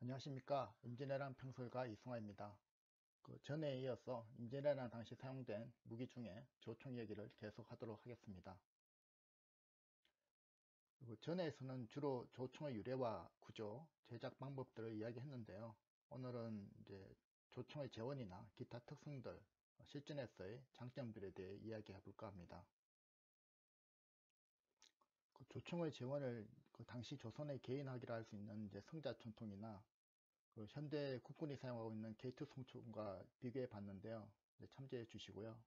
안녕하십니까. 임진왜란 평설가 이승화입니다. 그 전에 이어서 임진왜란 당시 사용된 무기 중에 조총 얘기를 계속 하도록 하겠습니다. 그리고 전에서는 주로 조총의 유래와 구조, 제작 방법들을 이야기했는데요. 오늘은 이제 조총의 재원이나 기타 특성들, 실전에서의 장점들에 대해 이야기해 볼까 합니다. 그 조총의 재원을 그 당시 조선의 개인화기라 할 수 있는 이제 성자총통이나 그 현대 국군이 사용하고 있는 게이트 송총과 비교해 봤는데요. 참조해 주시고요.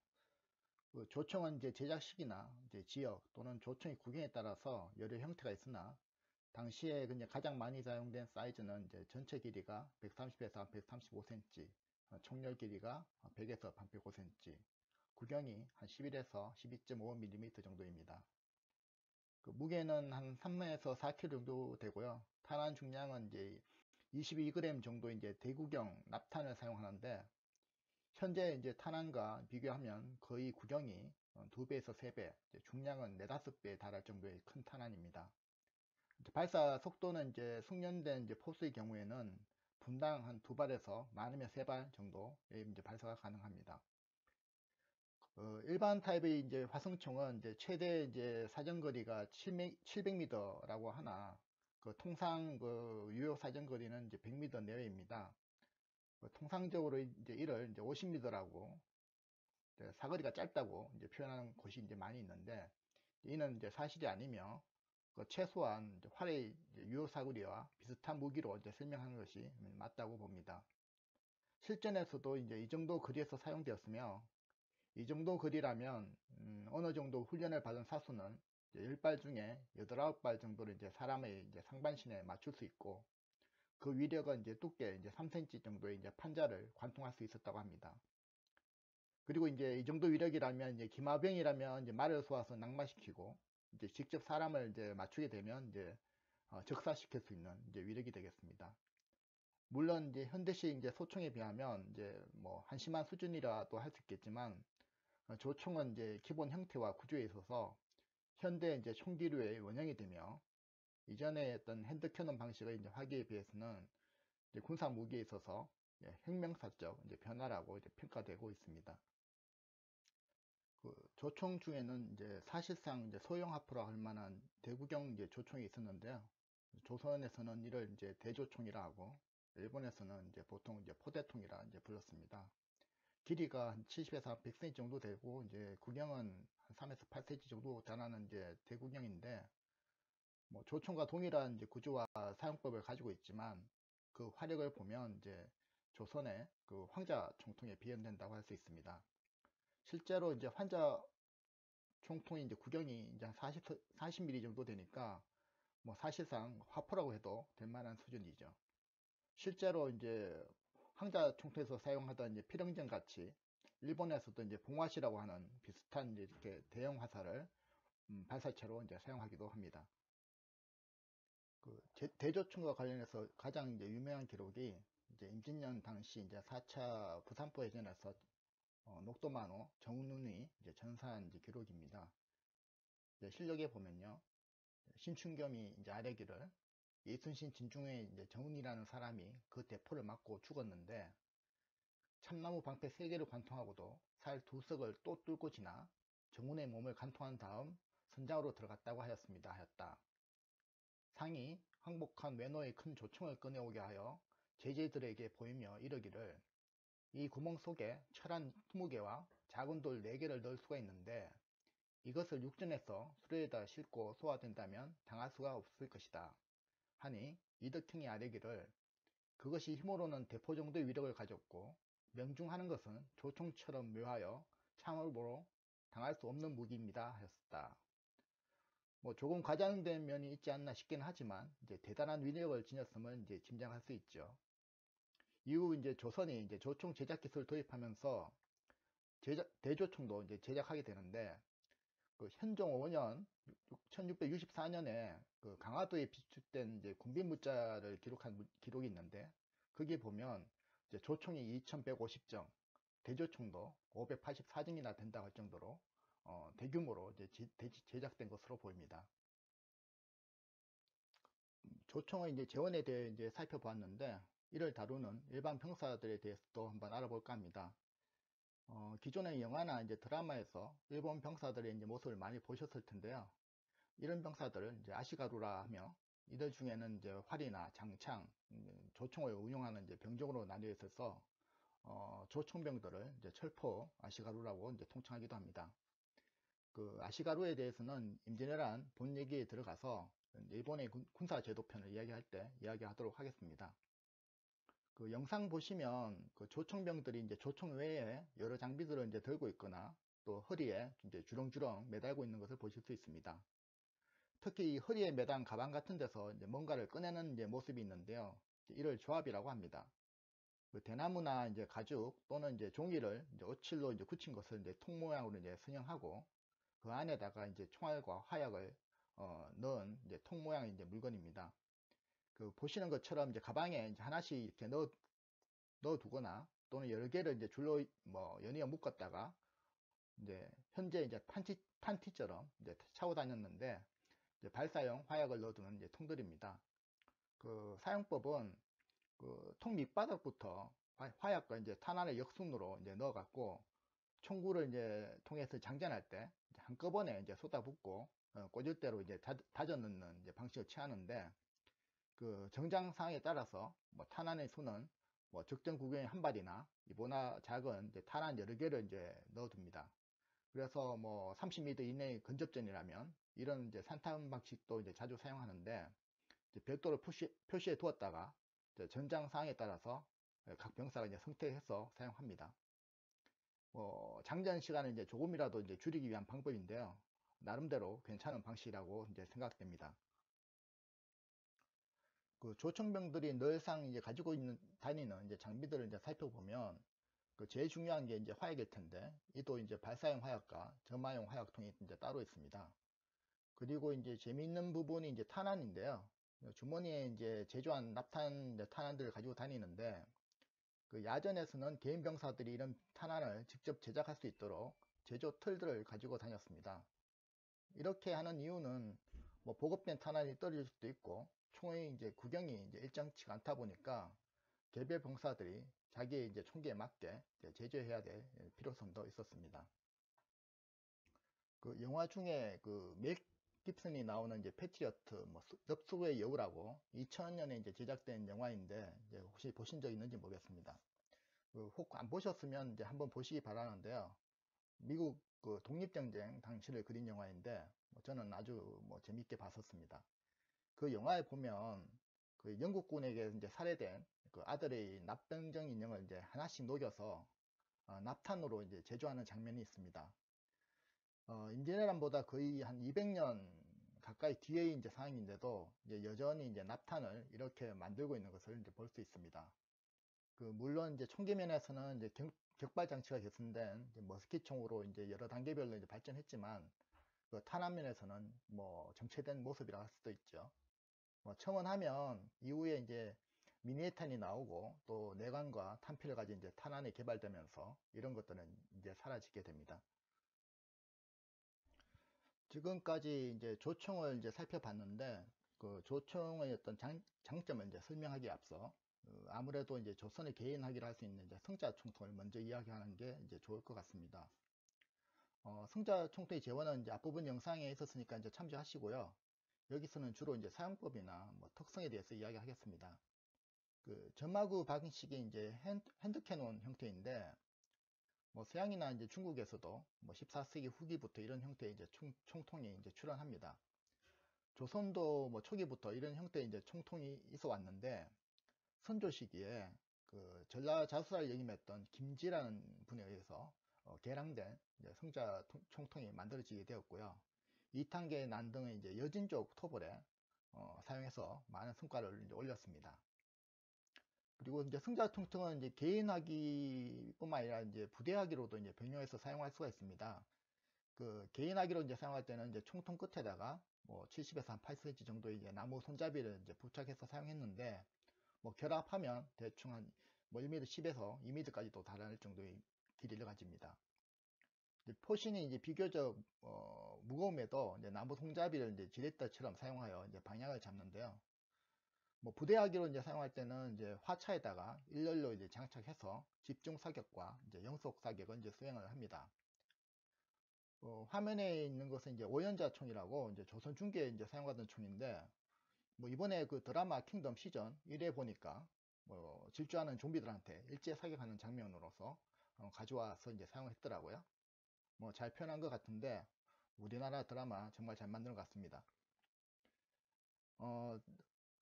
그 조총은 이제 제작식이나 이제 지역 또는 조총의 구경에 따라서 여러 형태가 있으나 당시에 이제 가장 많이 사용된 사이즈는 이제 전체 길이가 130에서 135cm, 총열 길이가 100에서 105cm, 구경이 한 11에서 12.5mm 정도입니다. 그 무게는 한 3에서 4kg 정도 되고요. 탄환 중량은 이제 22g 정도 이제 대구경 납탄을 사용하는데 현재 이제 탄환과 비교하면 거의 구경이 2배에서 3배, 중량은 4, 5배에 달할 정도의 큰 탄환입니다. 발사 속도는 이제 숙련된 이제 포수의 경우에는 분당 한 2발에서 많으면 3발 정도의 이제 발사가 가능합니다. 일반 타입의 이제 화성총은 이제 최대 이제 사정거리가 700m라고 하나 그 통상 그 유효 사정거리는 이제 100m 내외입니다. 통상적으로 이제 이를 이제 50m라고 사거리가 짧다고 이제 표현하는 곳이 이제 많이 있는데 이는 이제 사실이 아니며 그 최소한 이제 활의 유효 사거리와 비슷한 무기로 이제 설명하는 것이 맞다고 봅니다. 실전에서도 이제 이 정도 거리에서 사용되었으며 이 정도 거리라면 어느 정도 훈련을 받은 사수는 10발 중에 8, 9발 정도를 이제 사람의 이제 상반신에 맞출 수 있고 그 위력은 이제 두께 이제 3cm 정도의 이제 판자를 관통할 수 있었다고 합니다. 그리고 이제 이 정도 위력이라면 이제 기마병이라면 이제 말을 쏘아서 낙마시키고 이제 직접 사람을 이제 맞추게 되면 이제 적사시킬 수 있는 이제 위력이 되겠습니다. 물론 이제 현대식 이제 소총에 비하면 이제 뭐 한심한 수준이라도 할 수 있겠지만 조총은 이제 기본 형태와 구조에 있어서 현대 이제 총기류의 원형이 되며 이전에 했던 핸드 캐논 방식의 이제 화기에 비해서는 이제 군사 무기에 있어서 혁명사적 이제 변화라고 이제 평가되고 있습니다. 그 조총 중에는 이제 사실상 이제 소형 하프라 할 만한 대구경 이제 조총이 있었는데요. 조선에서는 이를 이제 대조총이라 하고 일본에서는 이제 보통 이제 포대통이라 이제 불렀습니다. 길이가 한 70에서 100cm 정도 되고 이제 구경은 한 3에서 8cm 정도 달하는 이제 대구경인데 뭐 조총과 동일한 이제 구조와 사용법을 가지고 있지만 그 화력을 보면 이제 조선의 그 황자 총통에 비견된다고 할 수 있습니다. 실제로 이제 환자 총통이 이제 구경이 이제 한 40mm 정도 되니까 뭐 사실상 화포라고 해도 될 만한 수준이죠. 실제로 이제 황자 총통에서 사용하던 이제 필형전 같이 일본에서도 이제 봉화시라고 하는 비슷한 이제 이렇게 대형 화살을 발사체로 이제 사용하기도 합니다. 그 대조총과 관련해서 가장 이제 유명한 기록이 이제 임진년 당시 이제 4차 부산포 해전에서 녹도만호 정운이 이제 전사한 이제 기록입니다. 이제 실력에 보면요, 신춘겸이 이제 아래기를 이순신 진중에 이제 정운이라는 사람이 그 대포를 맞고 죽었는데 참나무 방패 3개를 관통하고도 살 2석을 또 뚫고 지나 정운의 몸을 관통한 다음 선장으로 들어갔다고 하였습니다. 하였다. 상이 항복한 외노의 큰 조총을 꺼내오게 하여 제자들에게 보이며 이르기를 이 구멍 속에 철한 20개와 작은 돌 4개를 넣을 수가 있는데 이것을 육전에서 수레에다 싣고 소화된다면 당할 수가 없을 것이다. 하니 이덕형이 아뢰기를 그것이 힘으로는 대포 정도의 위력을 가졌고 명중하는 것은 조총처럼 묘하여 참으로 당할 수 없는 무기입니다 하였다. 뭐 조금 과장된 면이 있지 않나 싶긴 하지만 이제 대단한 위력을 지녔음을 이제 짐작할 수 있죠. 이후 이제 조선이 이제 조총 제작 기술을 도입하면서 대조총도 이제 제작하게 되는데 그 현종 5년 1664년에 그 강화도에 비축된 이제 군빈 문자를 기록한 기록이 있는데 거기 보면 이제 조총이 2150정, 대조총도 584정이나 된다고 할 정도로 대규모로 이제 제작된 것으로 보입니다. 조총의 이제 재원에 대해 이제 살펴보았는데, 이를 다루는 일반 병사들에 대해서도 한번 알아볼까 합니다. 기존의 영화나 이제 드라마에서 일본 병사들의 이제 모습을 많이 보셨을 텐데요. 이런 병사들을 이제 아시가루라 하며, 이들 중에는 이제 활이나 장창, 조총을 운용하는 이제 병종으로 나뉘어 있어서 조총병들을 이제 철포 아시가루라고 이제 통칭하기도 합니다. 그 아시가루에 대해서는 임진왜란 본 얘기에 들어가서 일본의 군사 제도편을 이야기할 때 이야기하도록 하겠습니다. 그 영상 보시면 그 조총병들이 이제 조총 외에 여러 장비들을 이제 들고 있거나 또 허리에 이제 주렁주렁 매달고 있는 것을 보실 수 있습니다. 특히 이 허리에 매단 가방 같은 데서 이제 뭔가를 꺼내는 이제 모습이 있는데요. 이를 조합이라고 합니다. 그 대나무나 이제 가죽 또는 이제 종이를 이제 오칠로 이제 굳힌 것을 이제 통 모양으로 이제 선형하고 그 안에다가 이제 총알과 화약을 넣은 이제 통 모양의 이제 물건입니다. 그 보시는 것처럼 이제 가방에 이제 하나씩 이렇게 넣어두거나 또는 여러 개를 이제 줄로 뭐 연이어 묶었다가 이제 현재 이제 판티처럼 이제 차고 다녔는데 이제 발사용 화약을 넣어두는 이제 통들입니다. 그 사용법은 그 통 밑바닥부터 화약과 이제 탄환을 역순으로 이제 넣어갖고 총구를 이제 통해서 장전할 때 한꺼번에 이제 쏟아붓고 꽂을 대로 이제 다져 넣는 이제 방식을 취하는데 그 정장 상황에 따라서 뭐 탄환의 수는 뭐 적정 구경의 한 발이나 이보다 작은 이제 탄환 여러 개를 이제 넣어둡니다. 그래서 뭐 30m 이내의 근접전이라면 이런 이제 산탄 방식도 이제 자주 사용하는데 이제 별도로 표시해 두었다가 전장 상황에 따라서 각 병사가 이제 선택해서 사용합니다. 장전 시간을 이제 조금이라도 이제 줄이기 위한 방법인데요. 나름대로 괜찮은 방식이라고 이제 생각됩니다. 그 조총병들이 늘상 이제 가지고 다니는 이제 장비들을 이제 살펴보면 그 제일 중요한 게 이제 화약일 텐데 이도 이제 발사용 화약과 점화용 화약통이 이제 따로 있습니다. 그리고 이제 재미있는 부분이 이제 탄환인데요. 주머니에 이제 제조한 납탄 탄환들을 가지고 다니는데 그 야전에서는 개인 병사들이 이런 탄환을 직접 제작할 수 있도록 제조 틀들을 가지고 다녔습니다. 이렇게 하는 이유는 뭐 보급된 탄환이 떨어질 수도 있고 총의 이제 구경이 이제 일정치가 않다 보니까 개별 병사들이 자기의 이제 총기에 맞게 제조해야 될 필요성도 있었습니다. 그 영화 중에 그 멜 깁슨이 나오는 이제 패트리어트 뭐 엽수의 여우라고 2000년에 이제 제작된 영화인데 이제 혹시 보신 적 있는지 모르겠습니다. 그 혹 안 보셨으면 이제 한번 보시기 바라는데요. 미국 그 독립전쟁 당시를 그린 영화인데 저는 아주 뭐 재밌게 봤었습니다. 그 영화에 보면 그 영국군에게 이제 살해된 그 아들의 납병정 인형을 이제 하나씩 녹여서 납탄으로 이제 제조하는 장면이 있습니다. 임진왜란보다 거의 한 200년 가까이 뒤에 이제 상황인데도 이제 여전히 이제 납탄을 이렇게 만들고 있는 것을 이제 볼 수 있습니다. 그 물론 이제 총기 면에서는 이제 격발 장치가 개선된 이제 머스킷총으로 이제 여러 단계별로 이제 발전했지만 그 탄환 면에서는 뭐 정체된 모습이라 할 수도 있죠. 뭐 첨언하면 이후에 이제 미니에탄이 나오고 또 내관과 탄피를 가진 이제 탄환이 개발되면서 이런 것들은 이제 사라지게 됩니다. 지금까지 이제 조총을 이제 살펴봤는데 그 조총의 어떤 장점을 이제 설명하기에 앞서 아무래도 이제 조선의 개인학이라 할 수 있는 이제 성자총통을 먼저 이야기하는 게 이제 좋을 것 같습니다. 성자총통의 재원은 이제 앞부분 영상에 있었으니까 이제 참조하시고요. 여기서는 주로 이제 사용법이나 뭐 특성에 대해서 이야기하겠습니다. 그 점마구 방식이 이제 핸드캐논 형태인데 뭐 서양이나 이제 중국에서도 뭐 14세기 후기부터 이런 형태의 이제 총통이 이제 출현합니다. 조선도 뭐 초기부터 이런 형태의 이제 총통이 있어 왔는데 선조 시기에 그 전라자수를 역임했던 김지라는 분에 의해서 개량된 성자 총통이 만들어지게 되었고요. 이탄계 난등의 이제 여진족 토벌에 사용해서 많은 성과를 이제 올렸습니다. 그리고 이제 성자 총통은 이제 개인화기뿐만 아니라 이제 부대화기로도 이제 병용해서 사용할 수가 있습니다. 그 개인화기로 이제 사용할 때는 이제 총통 끝에다가 뭐 70에서 한 8cm 정도의 이제 나무 손잡이를 이제 부착해서 사용했는데 뭐 결합하면 대충 한 뭐 1m 10에서 2m까지도 달할 정도의 길이를 가집니다. 포신이 이제 비교적 무거움에도 이제 나무 손잡이를 이제 지렛대처럼 사용하여 이제 방향을 잡는데요. 뭐 부대하기로 이제 사용할 때는 이제 화차에다가 일렬로 이제 장착해서 집중 사격과 이제 영속 사격을 이제 수행을 합니다. 화면에 있는 것은 이제 오연자 총이라고 이제 조선 중기에 이제 사용하던 총인데, 뭐 이번에 그 드라마 킹덤 시전 1회 보니까 뭐 질주하는 좀비들한테 일제 사격하는 장면으로서 가져와서 이제 사용했더라고요. 뭐 잘 표현한 것 같은데 우리나라 드라마 정말 잘 만든 것 같습니다.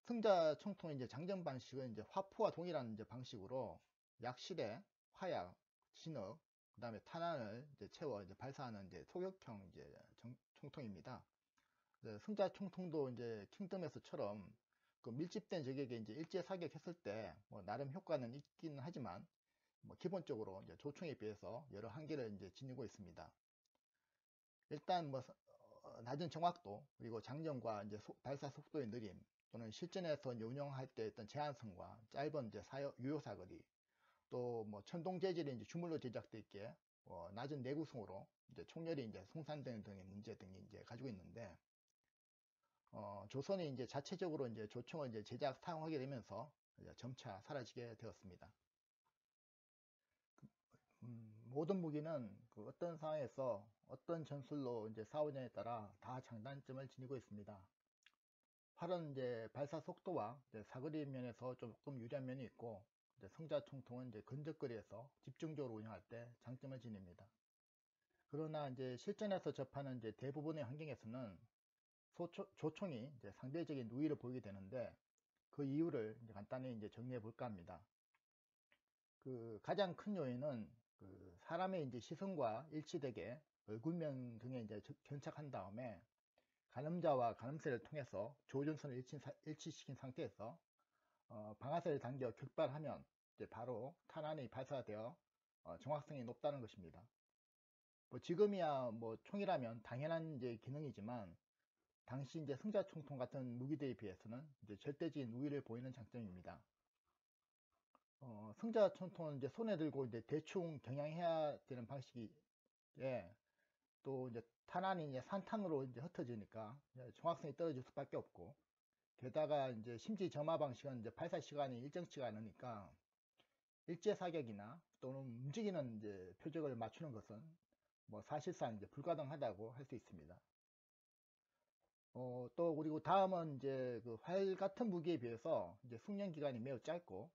승자 총통의 이제 장전 방식은 이제 화포와 동일한 이제 방식으로 약실에 화약, 진흙, 그 다음에 탄환을 이제 채워 이제 발사하는 이제 소격형 이제 총통입니다. 승자 총통도 이제 킹덤에서처럼 그 밀집된 적에게 이제 일제 사격했을 때 뭐 나름 효과는 있긴 하지만 뭐 기본적으로 이제 조총에 비해서 여러 한계를 이제 지니고 있습니다. 일단 뭐 낮은 정확도, 그리고 장전과 이제 발사 속도의 느림, 또는 실전에서 이제 운영할 때 어떤 제한성과 짧은 이제 유효 사거리, 또 뭐 천동 재질이 이제 주물로 제작되어 있기에 낮은 내구성으로 이제 총열이 이제 송산되는 등의 문제 등이 이제 가지고 있는데, 조선이 이제 자체적으로 이제 조총을 이제 제작 사용하게 되면서 이제 점차 사라지게 되었습니다. 모든 무기는 그 어떤 상황에서 어떤 전술로 이제 싸우냐에 따라 다 장단점을 지니고 있습니다. 활은 이제 발사 속도와 이제 사거리 면에서 조금 유리한 면이 있고, 이제 성자 총통은 이제 근접거리에서 집중적으로 운영할 때 장점을 지닙니다. 그러나 이제 실전에서 접하는 이제 대부분의 환경에서는 조총이 이제 상대적인 우위를 보이게 되는데, 그 이유를 이제 간단히 이제 정리해 볼까 합니다. 그 가장 큰 요인은 그 사람의 이제 시선과 일치되게 얼굴면 등에 이제 견착한 다음에 가늠자와 가늠쇠를 통해서 조준선을 일치시킨 상태에서 방아쇠를 당겨 격발하면 이제 바로 탄환이 발사되어 정확성이 높다는 것입니다. 뭐 지금이야 뭐 총이라면 당연한 이제 기능이지만, 당시 이제 승자총통 같은 무기들에 비해서는 이제 절대적인 우위를 보이는 장점입니다. 승자총통은 이제 손에 들고 이제 대충 겨냥해야 되는 방식이, 또 이제 탄환이 이제 산탄으로 이제 흩어지니까 정확성이 떨어질 수밖에 없고, 게다가 이제 심지 점화 방식은 이제 발사 시간이 일정치가 않으니까 일제 사격이나 또는 움직이는 이제 표적을 맞추는 것은 뭐 사실상 이제 불가능하다고 할 수 있습니다. 또 그리고 다음은 이제 그 활 같은 무기에 비해서 이제 숙련 기간이 매우 짧고,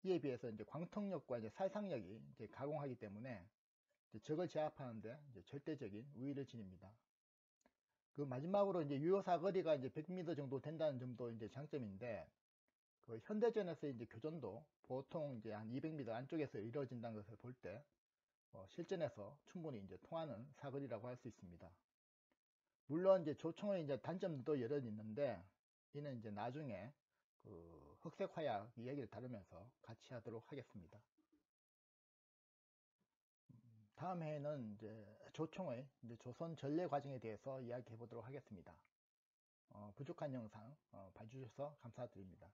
이에 비해서 이제 광통력과 이제 살상력이 이제 가공하기 때문에 이제 적을 제압하는데 이제 절대적인 우위를 지닙니다. 그 마지막으로 이제 유효 사거리가 이제 100m 정도 된다는 점도 이제 장점인데, 그 현대전에서 이제 교전도 보통 이제 한 200m 안쪽에서 이루어진다는 것을 볼 때 실전에서 충분히 이제 통하는 사거리라고 할 수 있습니다. 물론 이제 조총의 이제 단점도 여러 있는데, 이는 이제 나중에 그 흑색 화약 이야기를 다루면서 같이 하도록 하겠습니다. 다음 회에는 이제 조총의 이제 조선 전래 과정에 대해서 이야기해 보도록 하겠습니다. 부족한 영상 봐주셔서 감사드립니다.